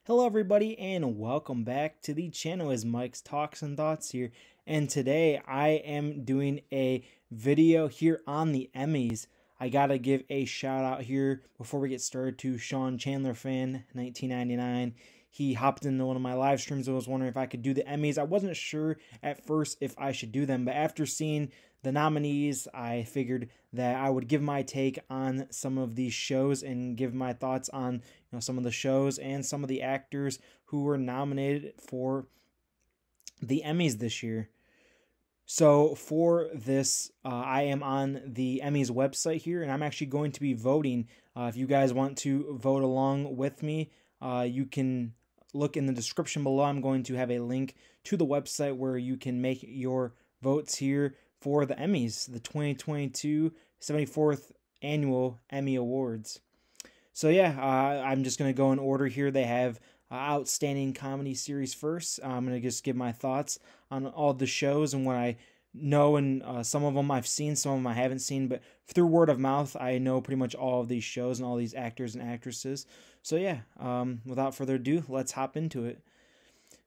Hello everybody and welcome back to the channel as Mike's Talks and Thoughts here, and today I am doing a video here on the Emmys. I gotta give a shout out here before we get started to Sean Chandler fan 1999. He hopped into one of my live streams and was wondering if I could do the Emmys. I wasn't sure at first if I should do them, but after seeing the nominees, I figured that I would give my take on some of these shows and give my thoughts on some of the shows and some of the actors who were nominated for the Emmys this year. So for this, I am on the Emmys website here, and I'm actually going to be voting. If you guys want to vote along with me, you can look in the description below. I'm going to have a link to the website where you can make your votes here for the Emmys, the 2022 74th Annual Emmy Awards. So yeah, I'm just going to go in order here. They have Outstanding Comedy Series first. I'm going to just give my thoughts on all the shows and what I know, and some of them I've seen, some of them I haven't seen, but through word of mouth, I know pretty much all of these shows and all these actors and actresses. So yeah, without further ado, let's hop into it.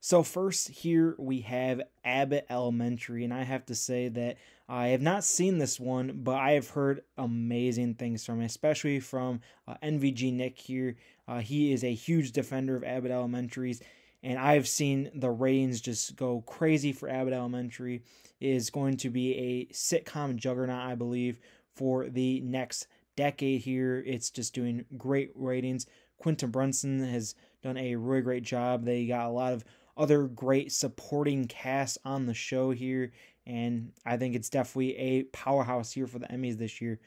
So first here we have Abbott Elementary, and I have to say that I have not seen this one, but I have heard amazing things from it, especially from NVG Nick here. He is a huge defender of Abbott Elementary's, and I've seen the ratings just go crazy for Abbott Elementary. It is going to be a sitcom juggernaut, I believe, for the next decade here. It's just doing great ratings. Quentin Brunson has done a really great job. They got a lot of other great supporting cast on the show here, and I think it's definitely a powerhouse here for the Emmys this year.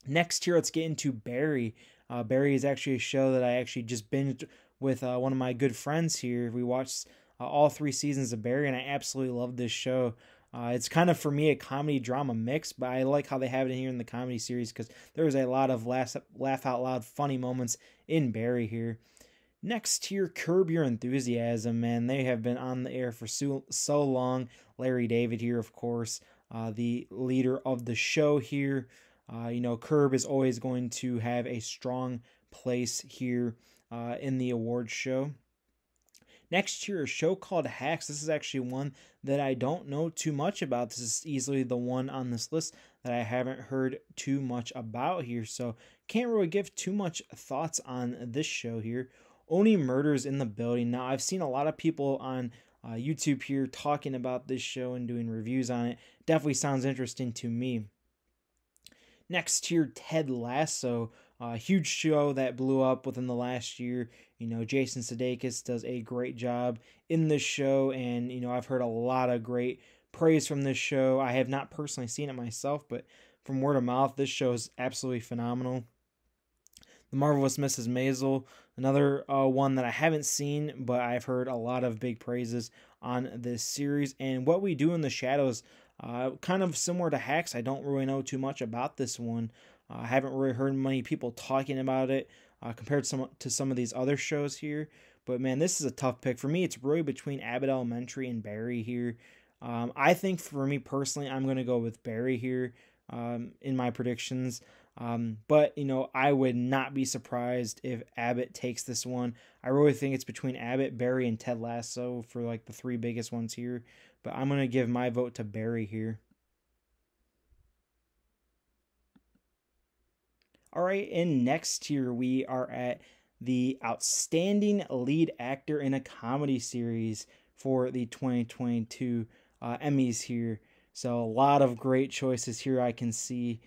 Next here, let's get into Barry. Barry is actually a show that I actually just binged with one of my good friends here. We watched all 3 seasons of Barry, and I absolutely love this show. It's kind of, for me, a comedy drama mix, but I like how they have it here in the comedy series because there's a lot of laugh out loud funny moments in Barry here. Next here, Curb Your Enthusiasm, man. They have been on the air for so long. Larry David here, of course, the leader of the show here. Curb is always going to have a strong place here in the awards show. Next here, a show called Hacks. This is actually one that I don't know too much about. This is easily the one on this list that I haven't heard too much about here, so can't really give too much thoughts on this show here. Only Murders in the Building. Now, I've seen a lot of people on YouTube here talking about this show and doing reviews on it. Definitely sounds interesting to me. Next here, Ted Lasso. A huge show that blew up within the last year. Jason Sudeikis does a great job in this show, and, I've heard a lot of great praise from this show. I have not personally seen it myself, but from word of mouth, this show is absolutely phenomenal. The Marvelous Mrs. Maisel, another one that I haven't seen, but I've heard a lot of big praises on this series. And What We Do in the Shadows, kind of similar to Hacks. I don't really know too much about this one. I haven't really heard many people talking about it compared to some of these other shows here. But man, this is a tough pick. For me, it's really between Abbott Elementary and Barry here. I think for me personally, I'm going to go with Barry here in my predictions. But I would not be surprised if Abbott takes this one. I really think it's between Abbott, Barry, and Ted Lasso for like the 3 biggest ones here. But I'm going to give my vote to Barry here. All right, and next here we are at the Outstanding Lead Actor in a Comedy Series for the 2022 Emmys here. So a lot of great choices here I can see.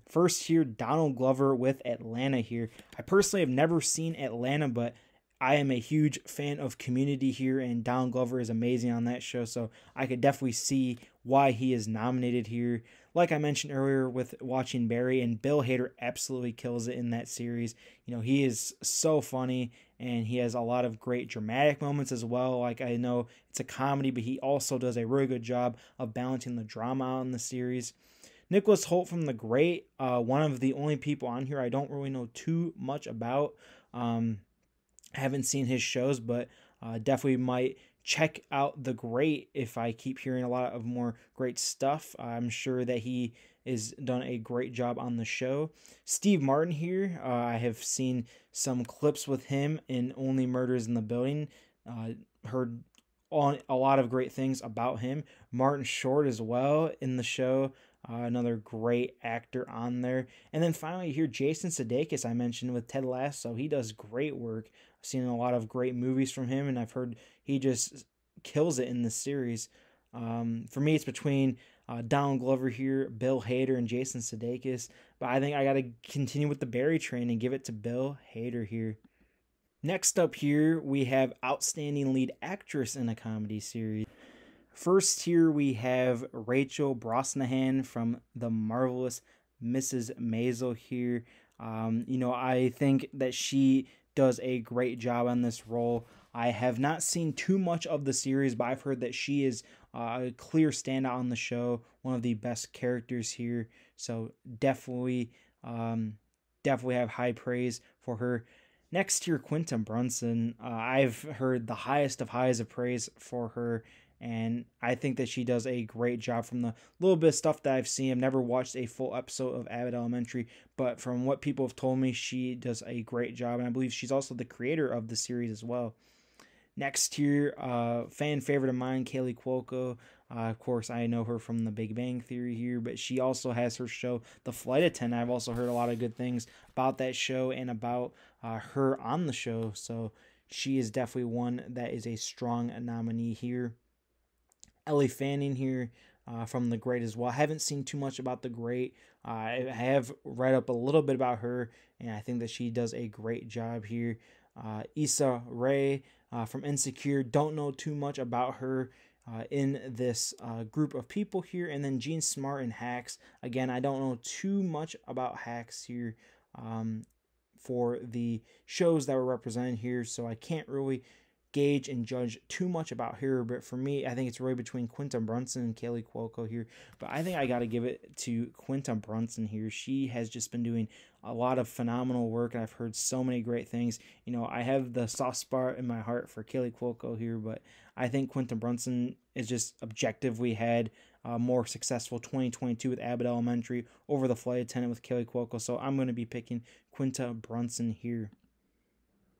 First here, Donald Glover with Atlanta here. I personally have never seen Atlanta, but I am a huge fan of Community here, and Donald Glover is amazing on that show, so I could definitely see why he is nominated here. Like I mentioned earlier with watching Barry, and Bill Hader absolutely kills it in that series. He is so funny, and he has a lot of great dramatic moments as well. Like, I know it's a comedy, but he also does a really good job of balancing the drama out in the series. Nicholas Hoult from The Great, one of the only people on here I don't really know too much about. Haven't seen his shows, but definitely might check out The Great. If I keep hearing a lot of more great stuff, I'm sure that he is done a great job on the show. Steve Martin here, I have seen some clips with him in Only Murders in the Building. Heard on a lot of great things about him. Martin Short as well in the show. Another great actor on there. And then finally here, Jason Sudeikis, I mentioned with Ted Lasso. He does great work. I've seen a lot of great movies from him, and I've heard he just kills it in this series. For me, it's between Donald Glover here, Bill Hader, and Jason Sudeikis. But I think I got to continue with the Barry train and give it to Bill Hader here. Next up here, we have Outstanding Lead Actress in a Comedy Series. First here we have Rachel Brosnahan from The Marvelous Mrs. Maisel here. I think that she does a great job on this role. I have not seen too much of the series, but I've heard that she is a clear standout on the show, one of the best characters here. So definitely have high praise for her. Next here, Quinta Brunson. I've heard the highest of highs of praise for her, and I think that she does a great job. From the little bit of stuff that I've seen, I've never watched a full episode of Abbott Elementary, but from what people have told me, she does a great job, and I believe she's also the creator of the series as well. Next here, fan favorite of mine, Kaylee Cuoco. Of course, I know her from The Big Bang Theory here, but she also has her show, The Flight Attendant. I've also heard a lot of good things about that show and about her on the show, so she is definitely one that is a strong nominee here. Ellie Fanning here from The Great as well. I haven't seen too much about The Great. I have read up a little bit about her, and I think that she does a great job here. Issa Rae from Insecure. Don't know too much about her in this group of people here. And then Jean Smart in Hacks. Again, I don't know too much about Hacks here for the shows that were represented here, so I can't really gauge and judge too much about her. But for me, I think it's really between Quinta Brunson and Kaylee Cuoco here. But I think I got to give it to Quinta Brunson here. She has just been doing a lot of phenomenal work, and I've heard so many great things. I have the soft spot in my heart for Kaylee Cuoco here, but I think Quinta Brunson is just objectively had a more successful 2022 with Abbott Elementary over The Flight Attendant with Kaylee Cuoco, so I'm going to be picking Quinta Brunson here.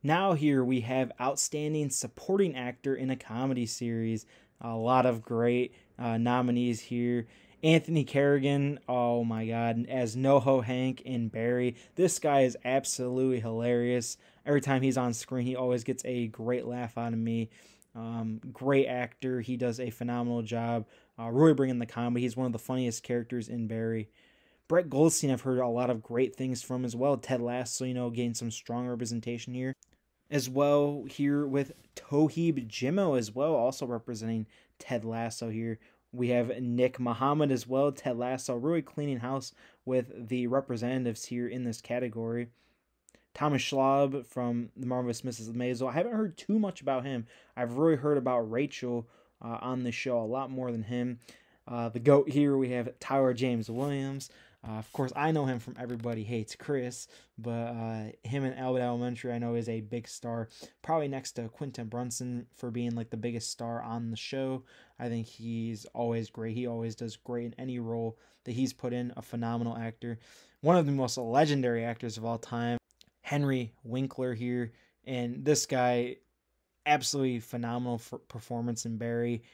Now here we have Outstanding Supporting Actor in a Comedy Series. A lot of great nominees here. Anthony Carrigan, oh my god, as NoHo Hank in Barry. This guy is absolutely hilarious. Every time he's on screen, he always gets a great laugh out of me. Great actor. He does a phenomenal job really bringing the comedy. He's one of the funniest characters in Barry. Brett Goldstein, I've heard a lot of great things from as well. Ted Lasso, gained some strong representation here. As well here with Toheeb Jimmo as well, also representing Ted Lasso here. We have Nick Muhammad as well, Ted Lasso, really cleaning house with the representatives here in this category. Thomas Schwab from The Marvelous Mrs. Maisel. I haven't heard too much about him. I've really heard about Rachel on the show a lot more than him. The GOAT here, we have Tyler James Williams. Of course, I know him from Everybody Hates Chris, but him in Abbott Elementary I know is a big star. Probably next to Quinta Brunson for being like the biggest star on the show. I think he's always great. He always does great in any role that he's put in. A phenomenal actor. One of the most legendary actors of all time, Henry Winkler here. And this guy, absolutely phenomenal performance in Barry.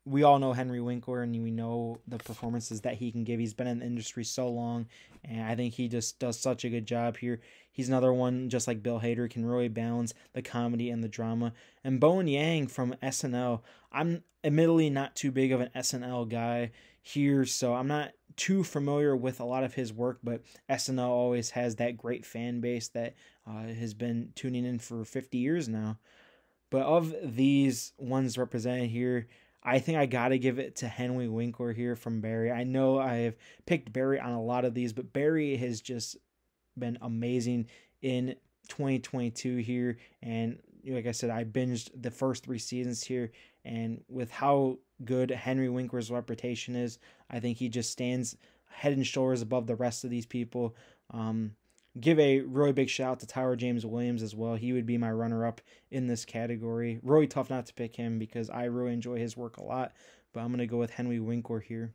We all know Henry Winkler, and we know the performances that he can give. He's been in the industry so long, and I think he just does such a good job here. He's another one, just like Bill Hader, can really balance the comedy and the drama. And Bowen Yang from SNL. I'm admittedly not too big of an SNL guy here, so I'm not too familiar with a lot of his work, but SNL always has that great fan base that has been tuning in for 50 years now. But of these ones represented here, I think I got to give it to Henry Winkler here from Barry. I know I have picked Barry on a lot of these, but Barry has just been amazing in 2022 here. And like I said, I binged the first 3 seasons here. And with how good Henry Winkler's reputation is, I think he just stands head and shoulders above the rest of these people. give a really big shout out to Tyler James Williams as well. He would be my runner-up in this category. Really tough not to pick him because I really enjoy his work a lot, but I'm going to go with Henry Winkler here.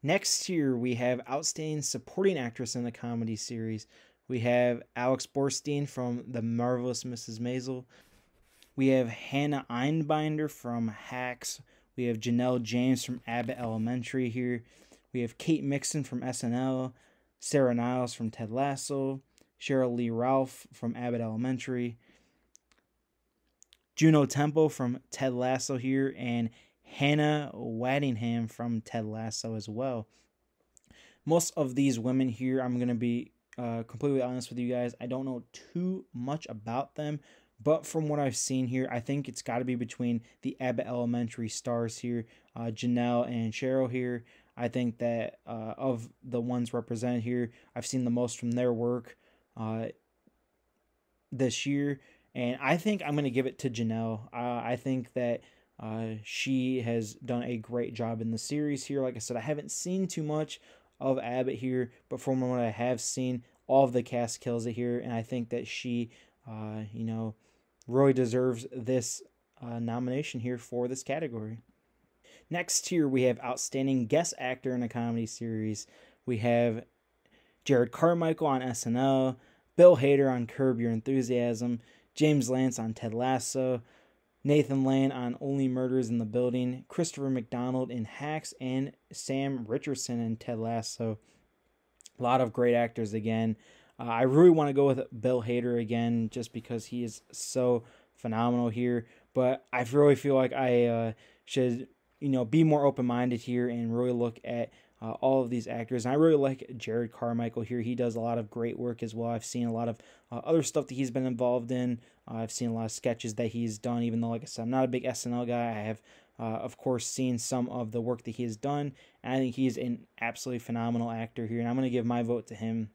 Next here, we have Outstanding Supporting Actress in a Comedy Series. We have Alex Borstein from The Marvelous Mrs. Maisel. We have Hannah Einbinder from Hacks. We have Janelle James from Abbott Elementary here. We have Kate Mixon from SNL. Sarah Niles from Ted Lasso. Cheryl Lee Ralph from Abbott Elementary. Juno Temple from Ted Lasso here. And Hannah Waddingham from Ted Lasso as well. Most of these women here, I'm going to be completely honest with you guys, I don't know too much about them. But from what I've seen here, I think it's got to be between the Abbott Elementary stars here, Janelle and Cheryl here. I think that of the ones represented here, I've seen the most from their work this year. And I think I'm going to give it to Janelle. I think that she has done a great job in the series here. Like I said, I haven't seen too much of Abbott here, but from what I have seen, all of the cast kills it here. And I think that she, really deserves this nomination here for this category. Next here, we have Outstanding Guest Actor in a Comedy Series. We have Jared Carmichael on SNL, Bill Hader on Curb Your Enthusiasm, James Lance on Ted Lasso, Nathan Lane on Only Murders in the Building, Christopher McDonald in Hacks, and Sam Richardson in Ted Lasso. A lot of great actors again. I really want to go with Bill Hader again just because he is so phenomenal here. But I really feel like I should, be more open-minded here and really look at all of these actors. And I really like Jared Carmichael here. He does a lot of great work as well. I've seen a lot of other stuff that he's been involved in. I've seen a lot of sketches that he's done, even though, like I said, I'm not a big SNL guy. I have, of course, seen some of the work that he has done. And I think he's an absolutely phenomenal actor here. And I'm going to give my vote to him.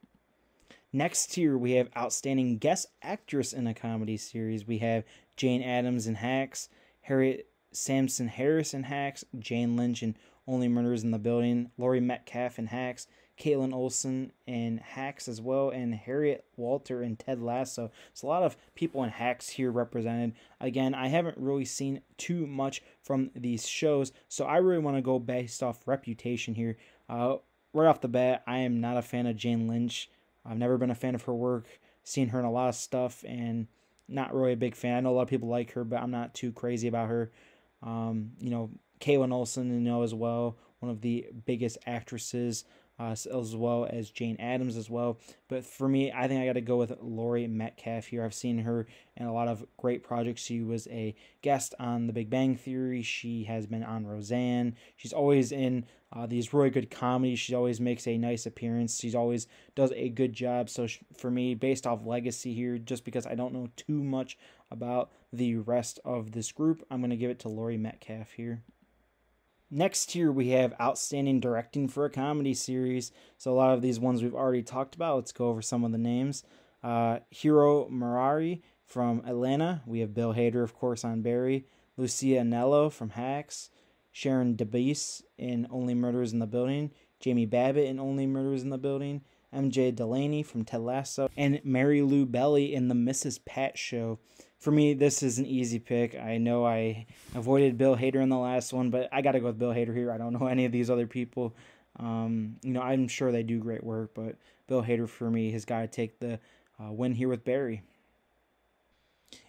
Next here, we have Outstanding Guest Actress in a Comedy Series. We have Jane Addams in Hacks, Harriet Sansom Harris in Hacks, Jane Lynch in Only Murders in the Building, Laurie Metcalf in Hacks, Caitlin Olsen in Hacks as well, and Harriet Walter in Ted Lasso. So a lot of people in Hacks here represented. Again, I haven't really seen too much from these shows, so I really want to go based off reputation here. Right off the bat, I am not a fan of Jane Lynch. I've never been a fan of her work, seen her in a lot of stuff, and not really a big fan. I know a lot of people like her, but I'm not too crazy about her. Caitlin Olsen, as well, one of the biggest actresses, as well as Jane Addams as well. But for me, I think I got to go with Laurie Metcalf here. I've seen her in a lot of great projects. She was a guest on The Big Bang Theory. She has been on Roseanne. She's always in these really good comedies. She always makes a nice appearance. She always does a good job. So for me, based off legacy here, just because I don't know too much about the rest of this group, I'm going to give it to Laurie Metcalf here. Next here, we have Outstanding Directing for a Comedy Series. So a lot of these ones we've already talked about. Let's go over some of the names. Hiro Murari from Atlanta. We have Bill Hader, of course, on Barry. Lucia Anello from Hacks. Sharon DeBeese in Only Murders in the Building. Jamie Babbitt in Only Murders in the Building. MJ Delaney from Ted Lasso. And Mary Lou Belly in The Mrs. Pat Show. For me, this is an easy pick. I know I avoided Bill Hader in the last one, but I got to go with Bill Hader here. I don't know any of these other people. I'm sure they do great work, but Bill Hader for me has got to take the win here with Barry.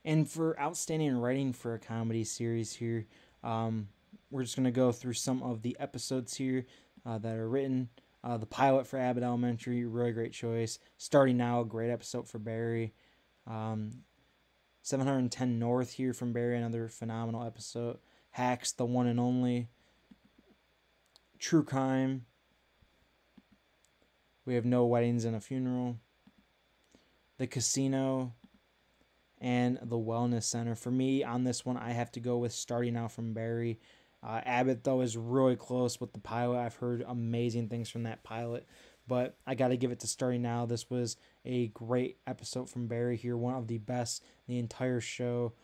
And for Outstanding Writing for a Comedy Series here, we're just going to go through some of the episodes here that are written. The pilot for Abbott Elementary, really great choice. Starting Now, a great episode for Barry. 710 North here from Barry, another phenomenal episode. Hacks, The One and Only. True Crime. We have No Weddings and a Funeral. The Casino. And The Wellness Center. For me, on this one, I have to go with Starting Out from Barry. Abbott, though, is really close with the pilot. I've heard amazing things from that pilot. But I got to give it to Starting Now. This was a great episode from Barry here. One of the best in the entire show.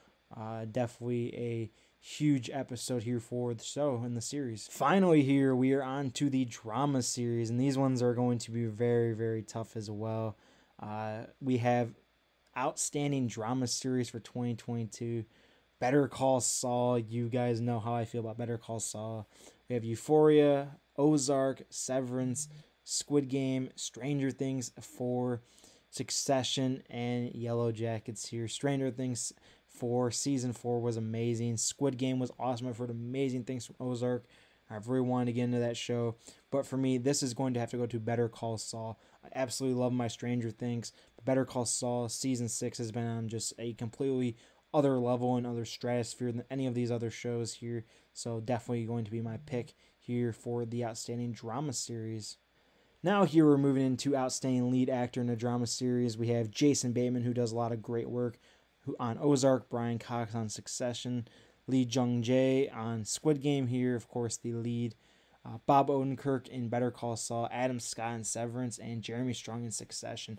Definitely a huge episode here for the show in the series. Finally here, we are on to the drama series. And these ones are going to be very, very tough as well. We have outstanding drama series for 2022. Better Call Saul. You guys know how I feel about Better Call Saul. We have Euphoria, Ozark, Severance, Squid Game, Stranger Things 4, Succession, and Yellow Jackets here. Stranger Things 4, Season 4 was amazing. Squid Game was awesome. I've heard amazing things from Ozark. I've really wanted to get into that show. But for me, this is going to have to go to Better Call Saul. I absolutely love my Stranger Things. But Better Call Saul Season 6 has been on just a completely other level and other stratosphere than any of these other shows here. So definitely going to be my pick here for the outstanding drama series. Now here we're moving into outstanding lead actor in a drama series. We have Jason Bateman, who does a lot of great work on Ozark, Brian Cox on Succession, Lee Jung-jae on Squid Game here, of course, the lead. Bob Odenkirk in Better Call Saul, Adam Scott in Severance, and Jeremy Strong in Succession.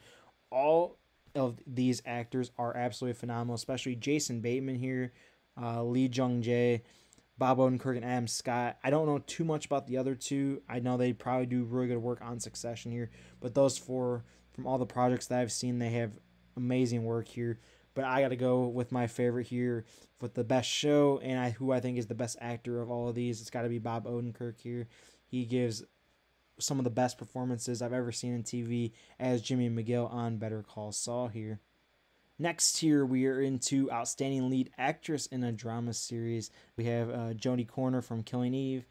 All of these actors are absolutely phenomenal, especially Jason Bateman here, Lee Jung-jae, Bob Odenkirk, and Adam Scott. I don't know too much about the other two. I know they probably do really good work on Succession here, but those four, from all the projects that I've seen, they have amazing work here. But I got to go with my favorite here with the best show and who I think is the best actor of all of these. It's got to be Bob Odenkirk here. He gives some of the best performances I've ever seen in TV as Jimmy McGill on Better Call Saul here. Next here, we are into Outstanding Lead Actress in a Drama Series. We have Jodie Corner from Killing Eve,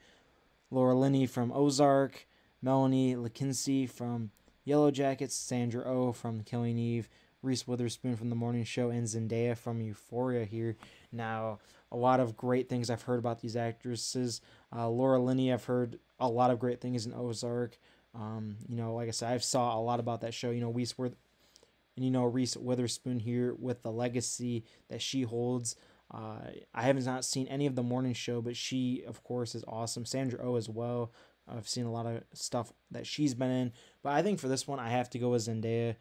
Laura Linney from Ozark, Melanie Lackinsey from Yellow Jackets, Sandra Oh from Killing Eve, Reese Witherspoon from The Morning Show, and Zendaya from Euphoria here. Now, a lot of great things I've heard about these actresses. Laura Linney, I've heard a lot of great things in Ozark. Like I said, I've saw a lot about that show. Reese Witherspoon here with the legacy that she holds. I haven't not seen any of The Morning Show, but she, of course, is awesome. Sandra Oh as well. I've seen a lot of stuff that she's been in. But I think for this one, I have to go with Zendaya.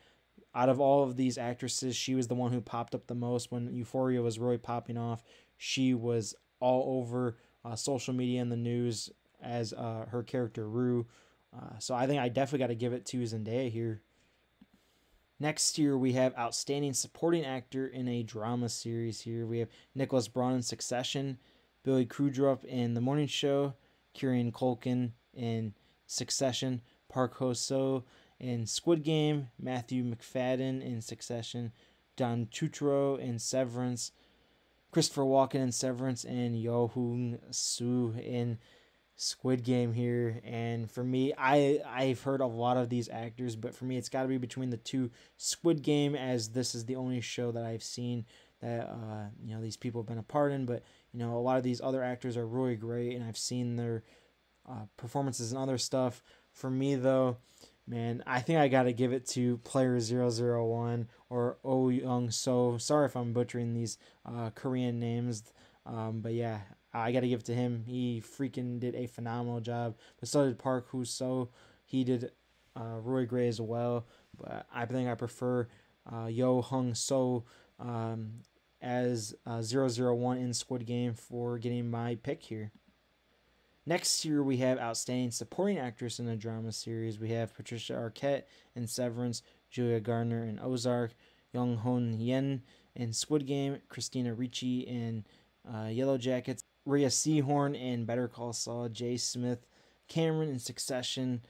Out of all of these actresses, she was the one who popped up the most when Euphoria was really popping off. She was all over social media and the news as her character Rue. So I think I definitely got to give it to Zendaya here. Next year, we have Outstanding Supporting Actor in a Drama Series here. We have Nicholas Braun in Succession, Billy Crudup in The Morning Show, Kieran Culkin in Succession, Park Ho-seo in Squid Game, Matthew McFadden in Succession, Don Turturro in Severance, Christopher Walken in Severance, and Yo Hoon Soo in Squid Game here. And for me, I've heard a lot of these actors, but for me, it's got to be between the two. Squid Game, as this is the only show that I've seen that these people have been a part in, but a lot of these other actors are really great, and I've seen their performances and other stuff. For me, though, man, I think I got to give it to Player 001 or Oh Young So. Sorry if I'm butchering these Korean names, but yeah, I got to give it to him. He freaking did a phenomenal job. But so did Park Ho-seo. He did really great as well. But I think I prefer Yo Hung So as 001 in Squid Game for getting my pick here. Next year, we have Outstanding Supporting Actress in a Drama Series. We have Patricia Arquette in Severance, Julia Garner in Ozark, Young Hoon Yen in Squid Game, Christina Ricci in Yellow Jackets, Rhea Seehorn in Better Call Saul, Jay Smith Cameron in Succession,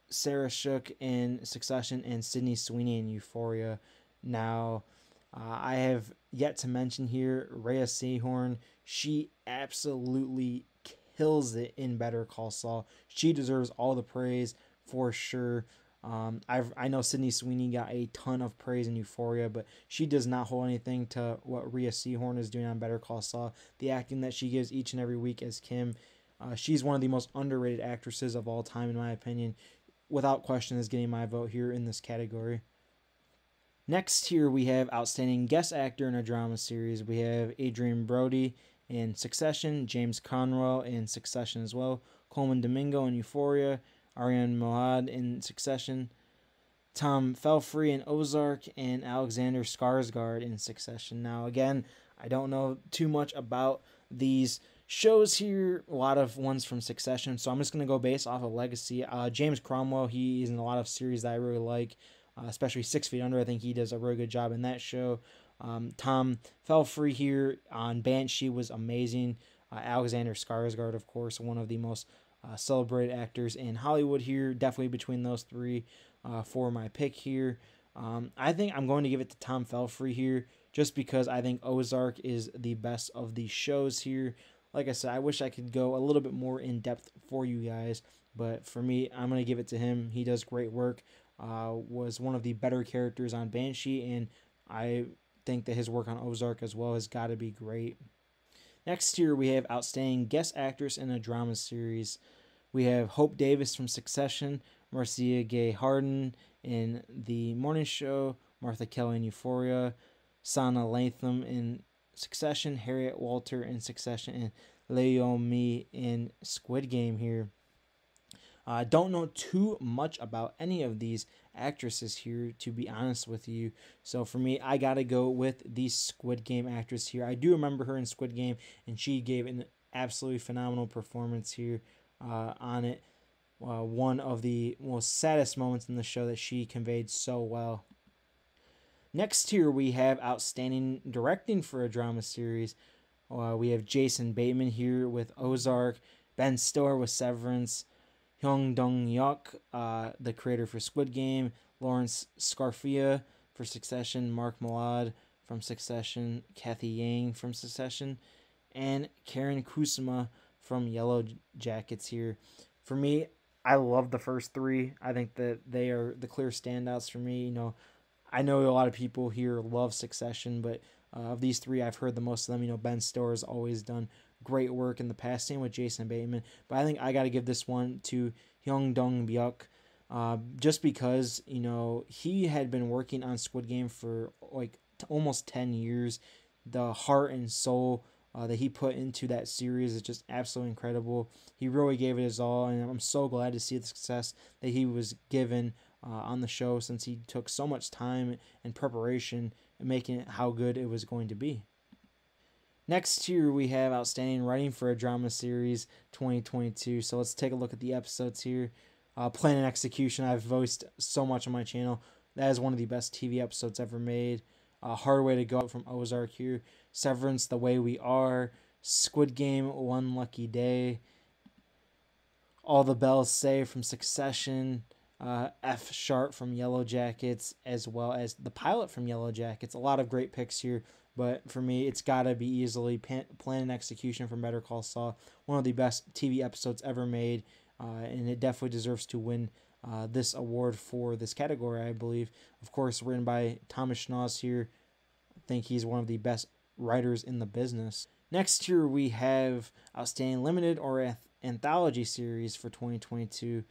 Sarah Shook in Succession, and Sydney Sweeney in Euphoria. Now, I have yet to mention here Rhea Seehorn. She absolutely kills it in Better Call Saul. She deserves all the praise for sure. I know Sydney Sweeney got a ton of praise in Euphoria, but she does not hold anything to what Rhea Seehorn is doing on Better Call Saul. The acting that she gives each and every week as Kim, she's one of the most underrated actresses of all time, in my opinion. Without question, is getting my vote here in this category. Next here, we have Outstanding Guest Actor in a Drama Series. We have Adrian Brody in Succession, James Conwell in Succession as well, Coleman Domingo in Euphoria, Ariane Moahad in Succession, Tom Pelphrey in Ozark, and Alexander Skarsgård in Succession. Now, again, I don't know too much about these shows here, a lot of ones from Succession, so I'm just going to go based off of legacy. James Cromwell, he is in a lot of series that I really like. especially 6 Feet Under. I think he does a really good job in that show. Tom Felfrey here on Banshee was amazing. Alexander Skarsgård, of course, one of the most celebrated actors in Hollywood here. Definitely between those three for my pick here. I think I'm going to give it to Tom Felfrey here just because I think Ozark is the best of these shows here. Like I said, I wish I could go a little bit more in depth for you guys, but for me, I'm going to give it to him. He does great work. Was one of the better characters on Banshee, and I think that his work on Ozark as well has got to be great. Next here, we have Outstanding Guest Actress in a Drama Series. We have Hope Davis from Succession, Marcia Gay Harden in The Morning Show, Martha Kelly in Euphoria, Sana Latham in Succession, Harriet Walter in Succession, and Leomi in Squid Game here. I don't know too much about any of these actresses here, to be honest with you. So for me, I got to go with the Squid Game actress here. I do remember her in Squid Game, and she gave an absolutely phenomenal performance here on it. One of the most saddest moments in the show that she conveyed so well. Next here, we have Outstanding Directing for a Drama Series. We have Jason Bateman here with Ozark, Ben Stiller with Severance, Hyung Dong-hyuk, the creator for Squid Game, Lawrence Scarfia for Succession, Mark Malad from Succession, Kathy Yang from Succession, and Karen Kusama from Yellow Jackets here. For me, I love the first three. I think that they are the clear standouts for me. I know a lot of people here love Succession, but of these three, I've heard the most of them. Ben Stiller has always done great work in the past, same with Jason Bateman. But I think I got to give this one to Hyung Dong-hyuk, just because, he had been working on Squid Game for almost 10 years. The heart and soul that he put into that series is just absolutely incredible. He really gave it his all, and I'm so glad to see the success that he was given on the show, since he took so much time and preparation in making it how good it was going to be. Next here, we have Outstanding Writing for a Drama Series 2022. So let's take a look at the episodes here. Plan and Execution, I've voiced so much on my channel. That is one of the best TV episodes ever made. Hard Way to Go from Ozark here. Severance, The Way We Are. Squid Game, One Lucky Day. All the Bells Say from Succession. F Sharp from Yellow Jackets, as well as the pilot from Yellow Jackets. A lot of great picks here, but for me, it's got to be easily Plan and Execution from Better Call Saul. One of the best TV episodes ever made, and it definitely deserves to win this award for this category, I believe. Of course, written by Thomas Schnauz here. I think he's one of the best writers in the business. Next here, we have Outstanding Limited or Anthology Series for 2022.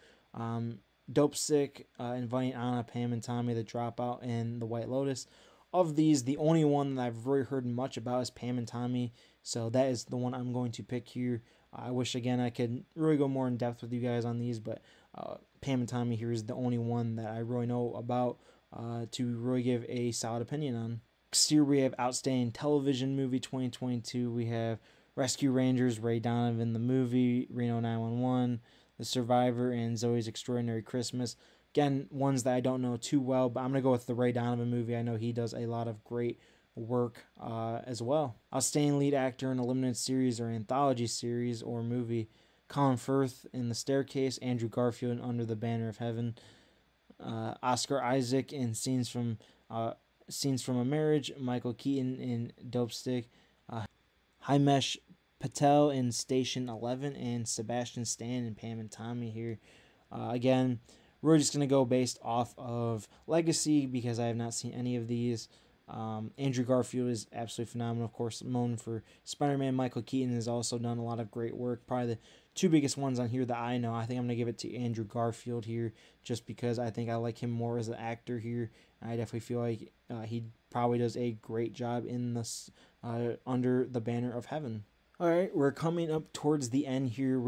Dope Sick, Inviting Anna, Pam and Tommy, The Dropout, and The White Lotus. Of these, the only one that I've really heard much about is Pam and Tommy, so that is the one I'm going to pick here. I wish, again, I could really go more in depth with you guys on these, but Pam and Tommy here is the only one that I really know about to really give a solid opinion on. Next here, we have Outstanding Television Movie 2022. We have Rescue Rangers, Ray Donovan, the movie, Reno 911, The Survivor, and Zoe's Extraordinary Christmas. Again, ones that I don't know too well, but I'm going to go with the Ray Donovan movie. I know he does a lot of great work as well. Outstanding Lead Actor in a Limited Series or Anthology Series or Movie. Colin Firth in The Staircase, Andrew Garfield in Under the Banner of Heaven, Oscar Isaac in Scenes from a Marriage, Michael Keaton in Dope Stick, Himesh Patel in Station 11, and Sebastian Stan in Pam and Tommy here. Again, we're just going to go based off of legacy because I have not seen any of these. Andrew Garfield is absolutely phenomenal. Of course, known for Spider-Man. Michael Keaton has also done a lot of great work. Probably the two biggest ones on here that I know. I think I'm going to give it to Andrew Garfield here just because I think I like him more as an actor here. I definitely feel like he probably does a great job in this Under the Banner of Heaven. All right, we're coming up towards the end here.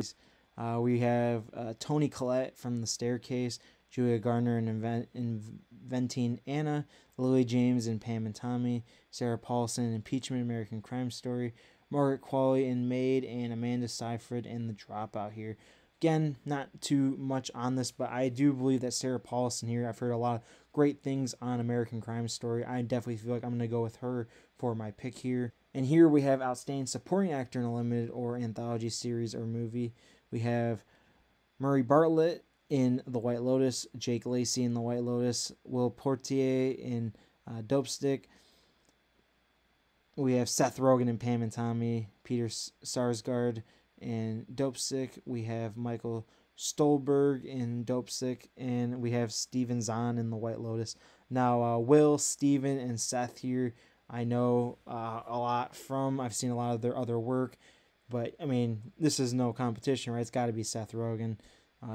We have Toni Collette from The Staircase, Julia Garner in Inventing Anna, Lily James in Pam and Tommy, Sarah Paulson in Impeachment, American Crime Story, Margaret Qualley in Maid, and Amanda Seyfried in The Dropout here. Again, not too much on this, but I do believe that Sarah Paulson here, I've heard a lot of great things on American Crime Story. I definitely feel like I'm going to go with her for my pick here. And here we have Outstanding Supporting Actor in a Limited or Anthology Series or Movie. We have Murray Bartlett in The White Lotus, Jake Lacey in The White Lotus, Will Portier in Dope Stick. We have Seth Rogen and Pam and Tommy, Peter Sarsgaard in Dope Stick. We have Michael Stolberg in Dope Stick, and we have Steven Zahn in The White Lotus. Now, Will, Steven, and Seth here, I know a lot from. I've seen a lot of their other work, but I mean, this is no competition, right? It's got to be Seth Rogen,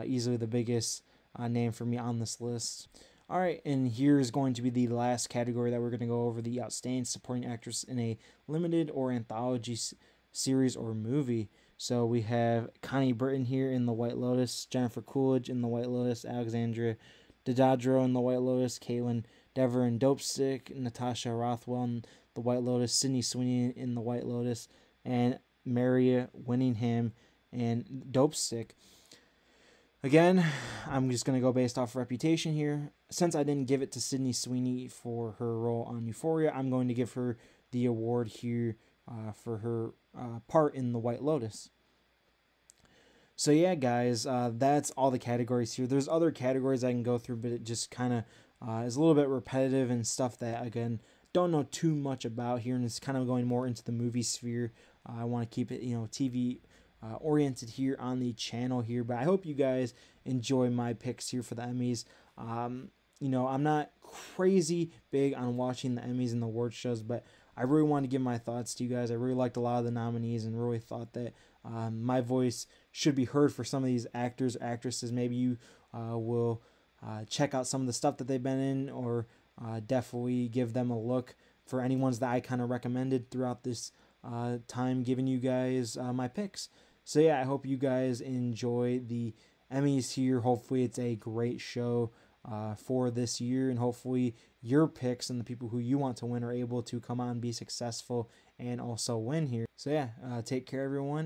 easily the biggest name for me on this list. All right, and here's going to be the last category that we're going to go over, the Outstanding Supporting Actress in a Limited or Anthology Series or Movie. So we have Connie Britton here in The White Lotus, Jennifer Coolidge in The White Lotus, Alexandra Daddario in The White Lotus, Caitlin Dever in Dope Stick, Natasha Rothwell in The White Lotus, Sydney Sweeney in The White Lotus, and Maria Winningham in Dope Stick. Again, I'm just going to go based off reputation here. Since I didn't give it to Sydney Sweeney for her role on Euphoria, I'm going to give her the award here for her part in The White Lotus. So yeah, guys, that's all the categories here. There's other categories I can go through, but it just kind of is a little bit repetitive and stuff that, again, don't know too much about here, and it's kind of going more into the movie sphere. I want to keep it, TV oriented here on the channel here, but I hope you guys enjoy my picks here for the Emmys. I'm not crazy big on watching the Emmys and the award shows, but I really want to give my thoughts to you guys. I really liked a lot of the nominees and really thought that my voice should be heard for some of these actors, actresses. Maybe you will check out some of the stuff that they've been in, or definitely give them a look for any ones that I kind of recommended throughout this time giving you guys my picks. So yeah, I hope you guys enjoy the Emmys here. Hopefully it's a great show for this year, and hopefully your picks and the people who you want to win are able to come on, be successful, and also win here. So yeah, take care everyone.